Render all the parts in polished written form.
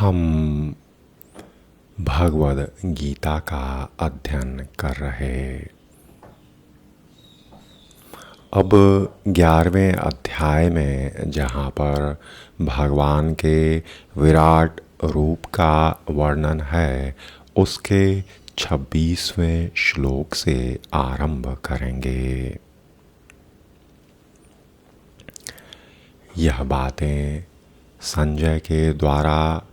हम भगवद गीता का अध्ययन कर रहे। अब 11वें अध्याय में जहाँ पर भगवान के विराट रूप का वर्णन है, उसके 26वें श्लोक से आरंभ करेंगे। यह बातें संजय के द्वारा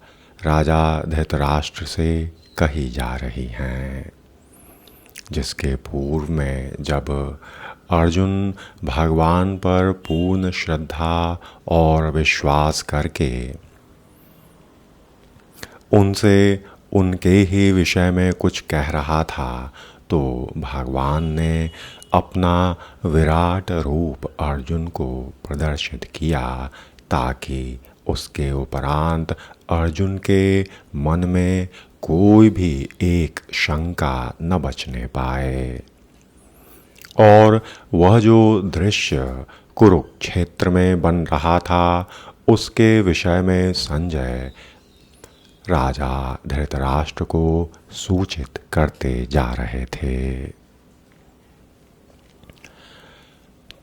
राजा धृतराष्ट्र से कही जा रही हैं, जिसके पूर्व में जब अर्जुन भगवान पर पूर्ण श्रद्धा और विश्वास करके उनसे उनके ही विषय में कुछ कह रहा था, तो भगवान ने अपना विराट रूप अर्जुन को प्रदर्शित किया, ताकि उसके उपरांत अर्जुन के मन में कोई भी एक शंका न बचने पाए। और वह जो दृश्य कुरुक्षेत्र में बन रहा था, उसके विषय में संजय राजा धृतराष्ट्र को सूचित करते जा रहे थे।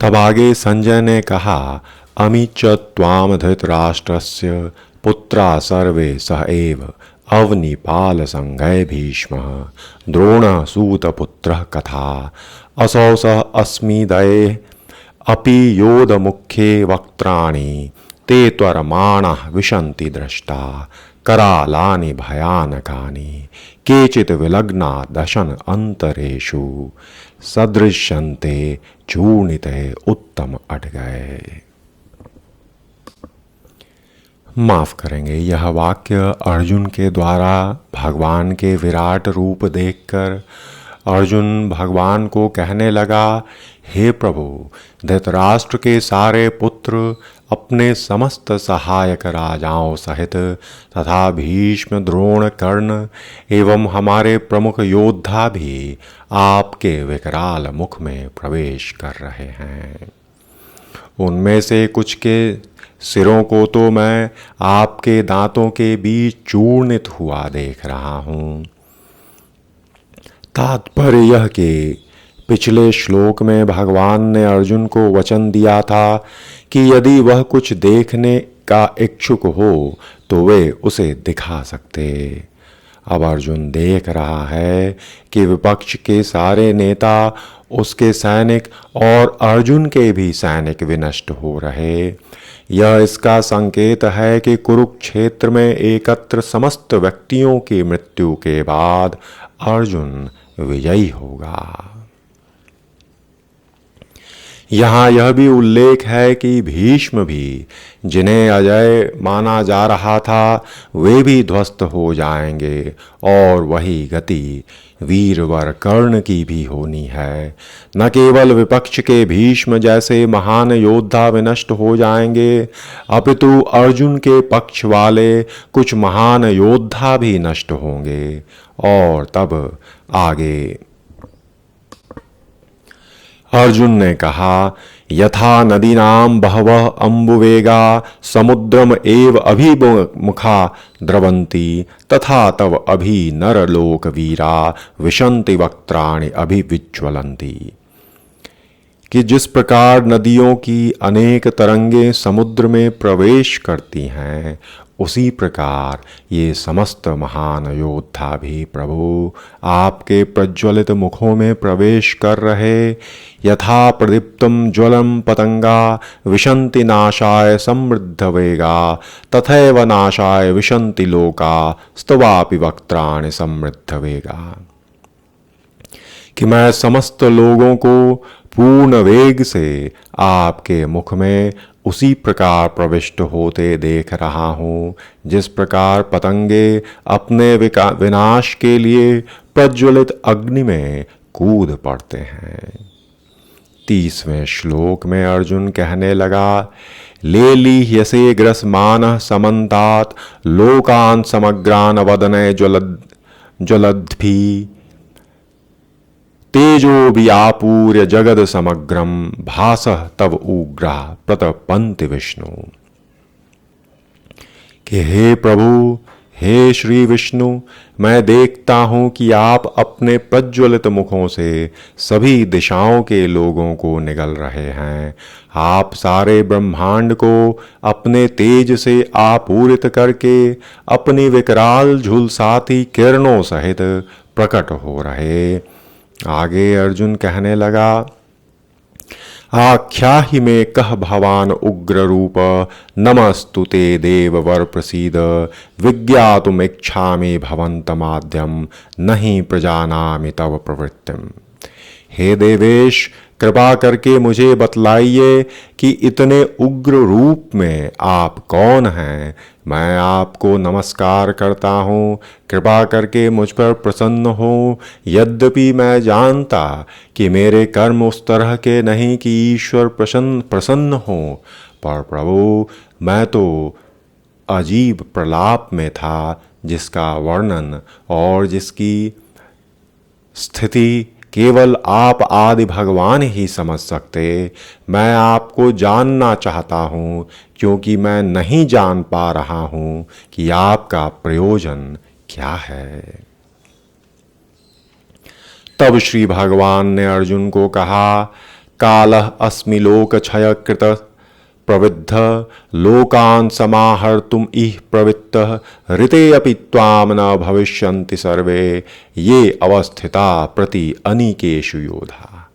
तब आगे संजय ने कहा, अमी च त्वाम धृतराष्ट्रस्य पुत्रा सर्वे सह एव अवनिपाल संगय भीष्मः द्रोणः सूतपुत्रः कथा असौ सह अस्मिदये अपि योध मुख्ये वक्त्राणि ते त्वरमाणः विशन्ति दृष्टा करालानि भयानकानि केचित् विलग्ना दशन अंतरेषु सदृश्यन्ते चूर्णिते उत्तम अटगये। माफ करेंगे, यह वाक्य अर्जुन के द्वारा भगवान के विराट रूप देखकर अर्जुन भगवान को कहने लगा, हे प्रभु, धृतराष्ट्र के सारे पुत्र अपने समस्त सहायक राजाओं सहित तथा भीष्म, द्रोण, कर्ण एवं हमारे प्रमुख योद्धा भी आपके विकराल मुख में प्रवेश कर रहे हैं। उनमें से कुछ के सिरों को तो मैं आपके दांतों के बीच चूर्णित हुआ देख रहा हूँ। तात्पर्य यह कि पिछले श्लोक में भगवान ने अर्जुन को वचन दिया था कि यदि वह कुछ देखने का इच्छुक हो तो वे उसे दिखा सकते। अब अर्जुन देख रहा है कि विपक्ष के सारे नेता, उसके सैनिक और अर्जुन के भी सैनिक विनष्ट हो रहे। यह इसका संकेत है कि कुरुक्षेत्र में एकत्र समस्त व्यक्तियों की मृत्यु के बाद अर्जुन विजयी होगा। यहाँ यह भी उल्लेख है कि भीष्म भी, जिन्हें अजय माना जा रहा था, वे भी ध्वस्त हो जाएंगे और वही गति वीरवर कर्ण की भी होनी है। न केवल विपक्ष के भीष्म जैसे महान योद्धा विनष्ट हो जाएंगे, अपितु अर्जुन के पक्ष वाले कुछ महान योद्धा भी नष्ट होंगे। और तब आगे अर्जुन ने कहा, यथा नदीनां बहवः अम्बुवेगा समुद्रम एव अभिमुखा द्रवन्ति तथा तव अभि नरलोक वीरा विशन्ति वक्त्राणि अभिविज्वलन्ति। कि जिस प्रकार नदियों की अनेक तरंगें समुद्र में प्रवेश करती हैं, उसी प्रकार ये समस्त महान योद्धा भी प्रभु आपके प्रज्वलित मुखों में प्रवेश कर रहे। यथा प्रदीप्तम ज्वलम पतंगा विशन्ति नाशाय समृद्ध वेगा तथैव नाशाय विशन्ति लोका स्तवापि वक्त्राणि समृद्ध वेगा। कि मैं समस्त लोगों को पूर्ण वेग से आपके मुख में उसी प्रकार प्रविष्ट होते देख रहा हूँ, जिस प्रकार पतंगे अपने विनाश के लिए प्रज्वलित अग्नि में कूद पड़ते हैं। 30वें श्लोक में अर्जुन कहने लगा, लेलीह्यसे ग्रसमानः समन्तात् लोकान् समग्रान् वदने ज्वलद्भिः तेजो व्यापूर्य जगद समग्रम भासः तव उग्रा प्रतपन्ति विष्णु। कि हे प्रभु, हे श्री विष्णु, मैं देखता हूँ कि आप अपने प्रज्वलित मुखों से सभी दिशाओं के लोगों को निगल रहे हैं। आप सारे ब्रह्मांड को अपने तेज से आपूरित करके अपनी विकराल झुलसाती किरणों सहित प्रकट हो रहे। आगे अर्जुन कहने लगा, आख्याहि में कह भवान उग्र रूप, नमस्तुते देववर प्रसीद, विज्ञातुमिच्छामि भवन्तमाद्यं, नहीं प्रजानामि तव प्रवृत्तिम। हे देवेश, कृपा करके मुझे बतलाइए कि इतने उग्र रूप में आप कौन हैं। मैं आपको नमस्कार करता हूँ, कृपा करके मुझ पर प्रसन्न हो। यद्यपि मैं जानता कि मेरे कर्म उस तरह के नहीं कि ईश्वर प्रसन्न हो, पर प्रभु मैं तो अजीब प्रलाप में था जिसका वर्णन और जिसकी स्थिति केवल आप आदि भगवान ही समझ सकते। मैं आपको जानना चाहता हूँ क्योंकि मैं नहीं जान पा रहा हूँ कि आपका प्रयोजन क्या है। तब श्री भगवान ने अर्जुन को कहा, कालः अस्मि लोक क्षय कृत प्रविद्ध, लोकान् समाहर्तुम इह प्रवृत्तः, ऋते अपि त्वाम न भविष्यन्ति सर्वे, ये अवस्थिता प्रति अनिकेषु योधा।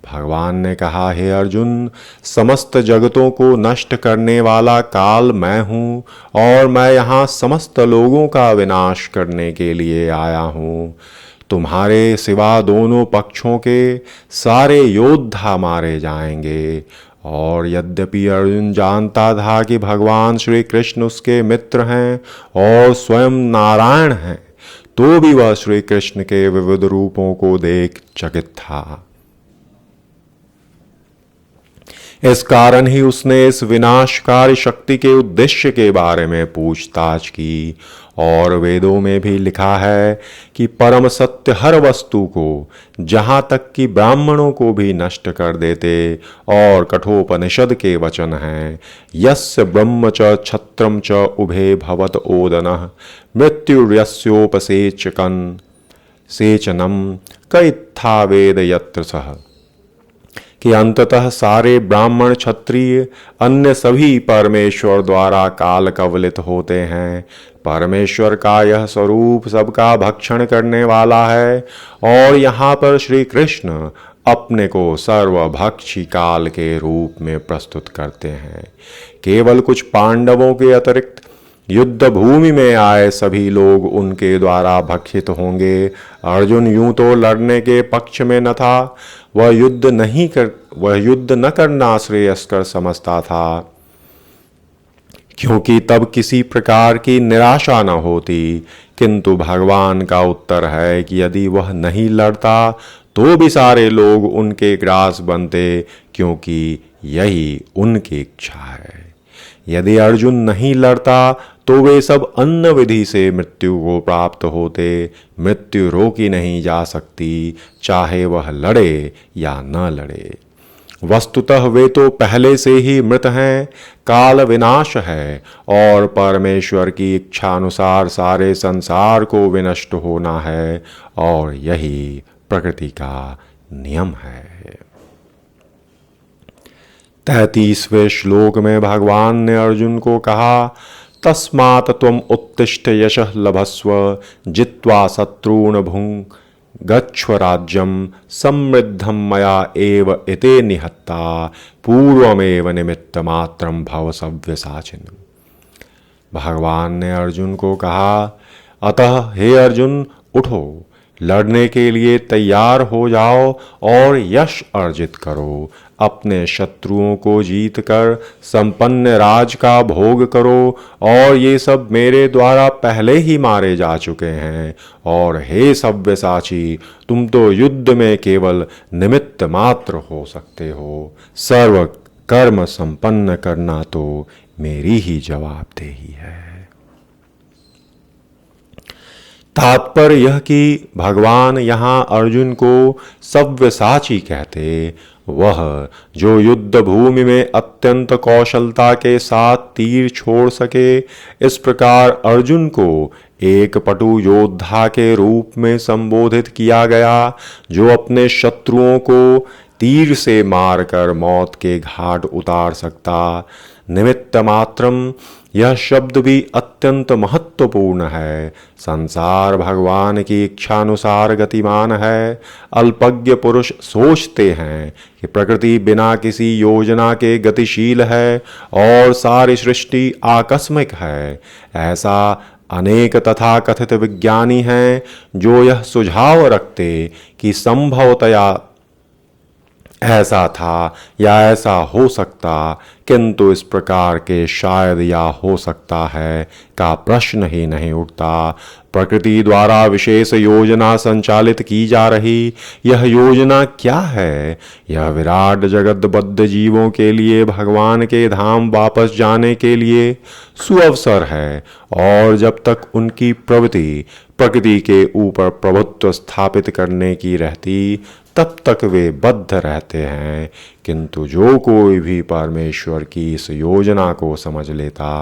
भगवान ने कहा, हे अर्जुन, समस्त जगतों को नष्ट करने वाला काल मैं हूँ और मैं यहाँ समस्त लोगों का विनाश करने के लिए आया हूँ। तुम्हारे सिवा दोनों पक्षों के सारे योद्धा मारे जाएंगे। और यद्यपि अर्जुन जानता था कि भगवान श्री कृष्ण उसके मित्र हैं और स्वयं नारायण हैं, तो भी वह श्री कृष्ण के विविध रूपों को देख चकित था। इस कारण ही उसने इस विनाशकारी शक्ति के उद्देश्य के बारे में पूछताछ की। और वेदों में भी लिखा है कि परम सत्य हर वस्तु को, जहाँ तक कि ब्राह्मणों को भी नष्ट कर देते। और कठोपनिषद के वचन हैं, यस्य ब्रह्म च क्षत्रम च उभे भवत ओदनः, मृत्युर्यस्योपसेचकन् सेचनम कइत्था वेद यत्र सः। कि अंततः सारे ब्राह्मण क्षत्रिय अन्य सभी परमेश्वर द्वारा काल कवलित होते हैं। परमेश्वर का यह स्वरूप सबका भक्षण करने वाला है। और यहाँ पर श्री कृष्ण अपने को सर्वभक्षी काल के रूप में प्रस्तुत करते हैं। केवल कुछ पांडवों के अतिरिक्त युद्ध भूमि में आए सभी लोग उनके द्वारा भक्षित होंगे। अर्जुन यूं तो लड़ने के पक्ष में न था, वह युद्ध न करना श्रेयस्कर समझता था, क्योंकि तब किसी प्रकार की निराशा न होती। किंतु भगवान का उत्तर है कि यदि वह नहीं लड़ता तो भी सारे लोग उनके ग्रास बनते, क्योंकि यही उनकी इच्छा है। यदि अर्जुन नहीं लड़ता तो वे सब अन्य विधि से मृत्यु को प्राप्त होते। मृत्यु रोकी नहीं जा सकती, चाहे वह लड़े या न लड़े। वस्तुतः वे तो पहले से ही मृत हैं। काल विनाश है और परमेश्वर की इच्छा अनुसार सारे संसार को विनष्ट होना है, और यही प्रकृति का नियम है। 33वें श्लोक में भगवान ने अर्जुन को कहा, तस्मात् त्वम् उत्तिष्ठ यशः लभस्व, जित्वा शत्रून् भुङ् गच्छ राज्यं, समृद्धं मया एव इते निहत्ता, पूर्वमेव निमित्तमात्रं भव सव्यसाचिन्। भगवान ने अर्जुन को कहा, अतः हे अर्जुन, उठो, लड़ने के लिए तैयार हो जाओ और यश अर्जित करो। अपने शत्रुओं को जीतकर संपन्न राज का भोग करो। और ये सब मेरे द्वारा पहले ही मारे जा चुके हैं। और हे सव्यसाची, तुम तो युद्ध में केवल निमित्त मात्र हो सकते हो। सर्व कर्म संपन्न करना तो मेरी ही जवाबदेही है। तात्पर्य यह कि भगवान यहाँ अर्जुन को सव्यसाची कहते, वह जो युद्ध भूमि में अत्यंत कौशलता के साथ तीर छोड़ सके। इस प्रकार अर्जुन को एक पटु योद्धा के रूप में संबोधित किया गया, जो अपने शत्रुओं को तीर से मारकर मौत के घाट उतार सकता। निमित्त मात्रम यह शब्द भी अत्यंत महत्वपूर्ण है। संसार भगवान की इच्छानुसार गतिमान है। अल्पज्ञ पुरुष सोचते हैं कि प्रकृति बिना किसी योजना के गतिशील है और सारी सृष्टि आकस्मिक है। ऐसा अनेक तथाकथित विज्ञानी हैं जो यह सुझाव रखते कि संभवतया ऐसा था या ऐसा हो सकता, किंतु इस प्रकार के शायद या हो सकता है का प्रश्न ही नहीं उठता। प्रकृति द्वारा विशेष योजना संचालित की जा रही यह योजना क्या है? यह विराट जगतबद्ध जीवों के लिए भगवान के धाम वापस जाने के लिए सुअवसर है, और जब तक उनकी प्रवृत्ति प्रकृति के ऊपर प्रभुत्व स्थापित करने की रहती, तब तक वे बद्ध रहते हैं। किंतु जो कोई भी परमेश्वर की इस योजना को समझ लेता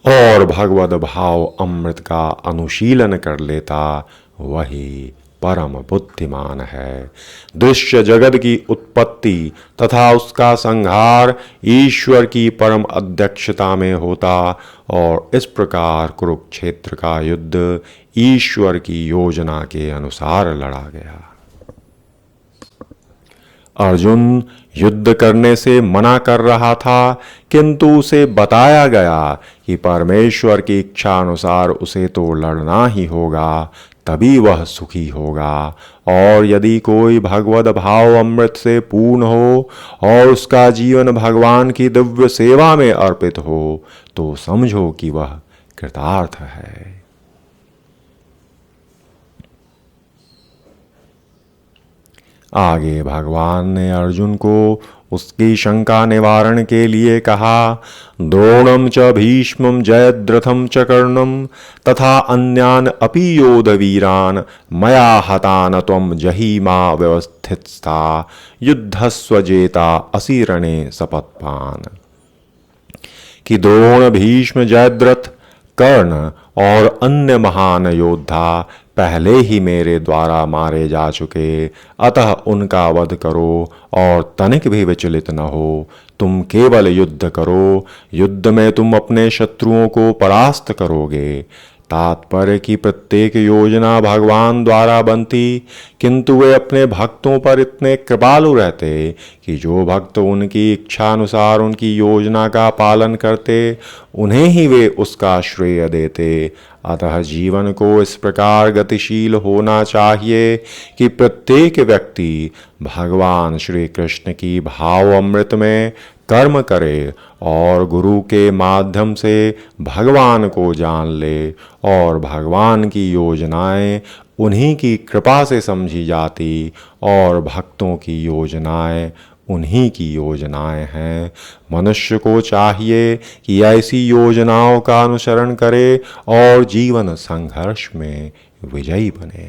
और भगवद भाव अमृत का अनुशीलन कर लेता, वही परम बुद्धिमान है। दृश्य जगत की उत्पत्ति तथा उसका संहार ईश्वर की परम अध्यक्षता में होता, और इस प्रकार कुरुक्षेत्र का युद्ध ईश्वर की योजना के अनुसार लड़ा गया। अर्जुन युद्ध करने से मना कर रहा था, किंतु उसे बताया गया कि परमेश्वर की इच्छा अनुसार उसे तो लड़ना ही होगा, तभी वह सुखी होगा। और यदि कोई भगवद भाव अमृत से पूर्ण हो और उसका जीवन भगवान की दिव्य सेवा में अर्पित हो, तो समझो कि वह कृतार्थ है। आगे भगवान ने अर्जुन को उसकी शंका निवारण के लिए कहा, द्रोणम च भीष्मं जयद्रथं च कर्णं तथा अन्यान अपि योधवीरान मया हतान त्वं जहिमा व्यवस्थितस्था युद्धस्व जेता असि रणे सपत्पान। कि द्रोण, भीष्म, जयद्रथ, कर्ण और अन्य महान योद्धा पहले ही मेरे द्वारा मारे जा चुके, अतः उनका वध करो और तनिक भी विचलित न हो। तुम केवल युद्ध करो, युद्ध में तुम अपने शत्रुओं को परास्त करोगे। तात्पर्य की प्रत्येक योजना भगवान द्वारा बनती, किंतु वे अपने भक्तों पर इतने कृपालु रहते कि जो भक्त उनकी इच्छा अनुसार उनकी योजना का पालन करते, उन्हें ही वे उसका श्रेय देते। अतः जीवन को इस प्रकार गतिशील होना चाहिए कि प्रत्येक व्यक्ति भगवान श्री कृष्ण की भाव अमृत में कर्म करे और गुरु के माध्यम से भगवान को जान ले, और भगवान की योजनाएं उन्हीं की कृपा से समझी जाती और भक्तों की योजनाएं उन्हीं की योजनाएं हैं। मनुष्य को चाहिए कि ऐसी योजनाओं का अनुसरण करे और जीवन संघर्ष में विजयी बने।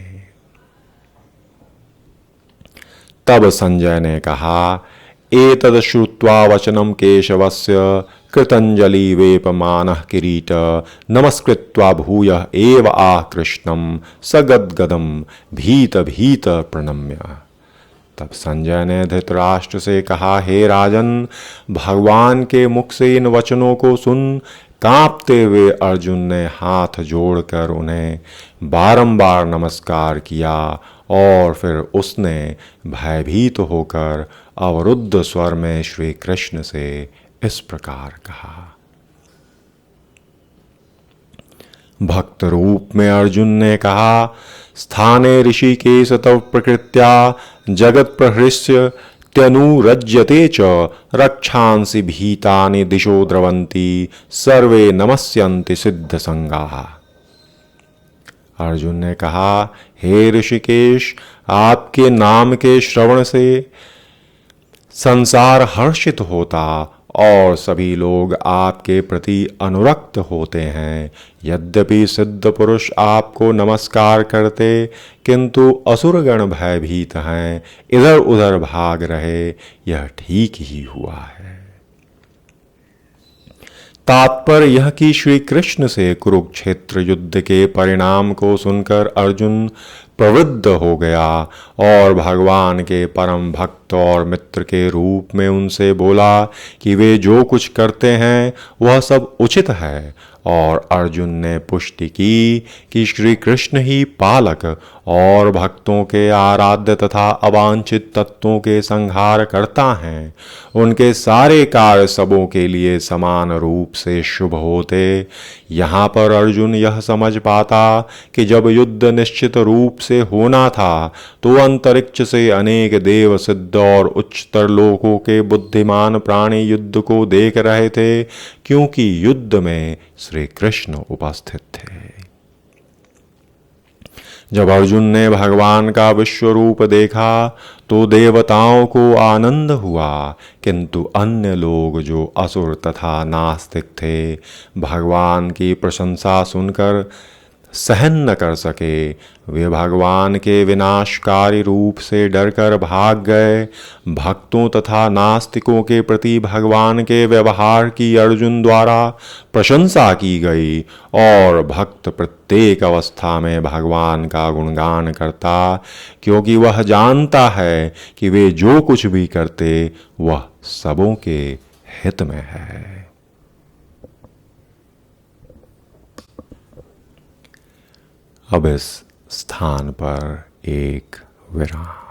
तब संजय ने कहा, एतद श्रुत्वा वचनम केशवस्य कृतंजलि वेपमानः किरीट नमस्कृत्वा भूयः एव आह कृष्णं सगद्गदं भीत भीत प्रणम्य। तब संजय ने धृतराष्ट्र से कहा, हे राजन, भगवान के मुख से इन वचनों को सुन कांपते हुए अर्जुन ने हाथ जोड़कर उन्हें बारंबार नमस्कार किया, और फिर उसने भयभीत होकर अवरुद्ध स्वर में श्री कृष्ण से इस प्रकार कहा। भक्त रूप में अर्जुन ने कहा, स्थाने ऋषिकेश तव प्रकृत्या जगत प्रहृष्य त्यनुरज्यते च रक्षांसि भीतानि दिशो द्रवन्ति सर्वे नमस्यन्ति सिद्ध संगाः। अर्जुन ने कहा, हे ऋषिकेश, आपके नाम के श्रवण से संसार हर्षित होता और सभी लोग आपके प्रति अनुरक्त होते हैं। यद्यपि सिद्ध पुरुष आपको नमस्कार करते, किंतु असुरगण भयभीत हैं, इधर उधर भाग रहे। यह ठीक ही हुआ है। तात्पर्य यह कि श्री कृष्ण से कुरुक्षेत्र युद्ध के परिणाम को सुनकर अर्जुन प्रवृत्त हो गया और भगवान के परम भक्त और मित्र के रूप में उनसे बोला कि वे जो कुछ करते हैं वह सब उचित है। और अर्जुन ने पुष्टि की कि श्री कृष्ण ही पालक और भक्तों के आराध्य तथा अवांछित तत्वों के संहार करता हैं। उनके सारे कार्य सबों के लिए समान रूप से शुभ होते। यहाँ पर अर्जुन यह समझ पाता कि जब युद्ध निश्चित रूप से होना था तो अंतरिक्ष से अनेक देव सिद्ध और उच्चतर लोकों के बुद्धिमान प्राणी युद्ध को देख रहे थे, क्योंकि युद्ध में श्री कृष्ण उपस्थित थे। जब अर्जुन ने भगवान का विश्व रूप देखा तो देवताओं को आनंद हुआ, किंतु अन्य लोग जो असुर तथा नास्तिक थे भगवान की प्रशंसा सुनकर सहन न कर सके। वे भगवान के विनाशकारी रूप से डरकर भाग गए। भक्तों तथा नास्तिकों के प्रति भगवान के व्यवहार की अर्जुन द्वारा प्रशंसा की गई और भक्त प्रत्येक अवस्था में भगवान का गुणगान करता, क्योंकि वह जानता है कि वे जो कुछ भी करते वह सबों के हित में है। अब इस स्थान पर एक विराम।